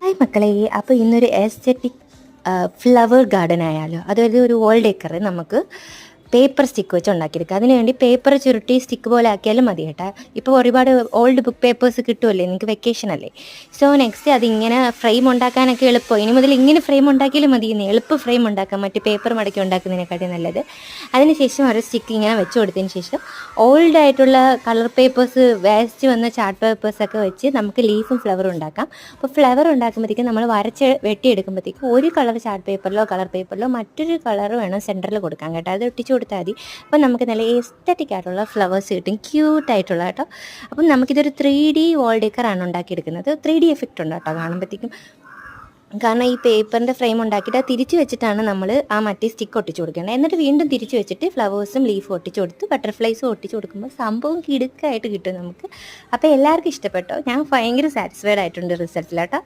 Hi മക്കളെ, അപ്പോൾ ഇന്നൊരു എസ്തെറ്റിക് ഫ്ലവർ ഗാർഡൻ ആയാലോ. അതായത് ഒരു വോൾ ഡെക്കർ നമുക്ക് പേപ്പർ സ്റ്റിക്ക് വെച്ച് ഉണ്ടാക്കിയെടുക്കുക. അതിനുവേണ്ടി പേപ്പർ ചുരുട്ടി സ്റ്റിക്ക് പോലെ ആക്കിയാലും മതി കേട്ടോ. ഇപ്പോൾ ഒരുപാട് ഓൾഡ് ബുക്ക് പേപ്പേഴ്സ് കിട്ടുമല്ലേ, നിങ്ങൾക്ക് വെക്കേഷൻ അല്ലേ. സോ നെക്സ്റ്റ് അതിങ്ങനെ ഫ്രെയിം ഉണ്ടാക്കാനൊക്കെ എളുപ്പം. ഇനി മുതൽ ഇങ്ങനെ ഫ്രെയിം ഉണ്ടാക്കിയാലും മതി. ഇന്ന് എളുപ്പം ഫ്രെയിം ഉണ്ടാക്കാം, മറ്റ് പേപ്പർ മടക്കി ഉണ്ടാക്കുന്നതിനെക്കാട്ടി നല്ലത്. അതിനുശേഷം ഒരു സ്റ്റിക്ക് ഇങ്ങനെ വെച്ച് കൊടുത്തതിന് ശേഷം ഓൾഡ് ആയിട്ടുള്ള കളർ പേപ്പേഴ്സ്, വേസ്റ്റ് വന്ന ചാർട്ട് പേപ്പേഴ്സൊക്കെ വെച്ച് നമുക്ക് ലീഫും ഫ്ലവറും ഉണ്ടാക്കാം. അപ്പോൾ ഫ്ലവർ ഉണ്ടാക്കുമ്പോഴത്തേക്കും നമ്മൾ വരച്ച് വെട്ടിയെടുക്കുമ്പോഴത്തേക്കും ഒരു കളർ ചാർട്ട് പേപ്പറിലോ കളർ പേപ്പറിലോ മറ്റൊരു കളർ വേണം സെൻറ്ററിൽ കൊടുക്കാൻ കേട്ടോ. അത് ഒട്ടിച്ച് കൊടുത്താൽ മതി. അപ്പോൾ നമുക്ക് നല്ല എസ്തറ്റിക് ആയിട്ടുള്ള ഫ്ലവേഴ്സ് കിട്ടും, ക്യൂട്ടായിട്ടുള്ള കേട്ടോ. അപ്പം നമുക്കിതൊരു 3D വോൾ ഡെക്കറാണ് ഉണ്ടാക്കിയെടുക്കുന്നത്. 3D എഫക്റ്റ് ഉണ്ട് കേട്ടോ കാണുമ്പോഴത്തേക്കും. കാരണം ഈ പേപ്പറിൻ്റെ ഫ്രെയിം ഉണ്ടാക്കിയിട്ട് അത് തിരിച്ച് വെച്ചിട്ടാണ് നമ്മൾ ആ മറ്റേ സ്റ്റിക്ക് ഒട്ടിച്ച് കൊടുക്കേണ്ടത്. എന്നിട്ട് വീണ്ടും തിരിച്ച് വെച്ചിട്ട് ഫ്ലവേഴ്സും ലീഫും ഒട്ടിച്ച് കൊടുത്ത് ബട്ടർഫ്ലൈസും ഒട്ടിച്ച് കൊടുക്കുമ്പോൾ സംഭവം കിടുക്കായിട്ട് കിട്ടും നമുക്ക്. അപ്പോൾ എല്ലാവർക്കും ഇഷ്ടപ്പെട്ടോ? ഞാൻ ഭയങ്കര സാറ്റിസ്ഫൈഡ് ആയിട്ടുണ്ട് റിസൾട്ടിൽ കേട്ടോ.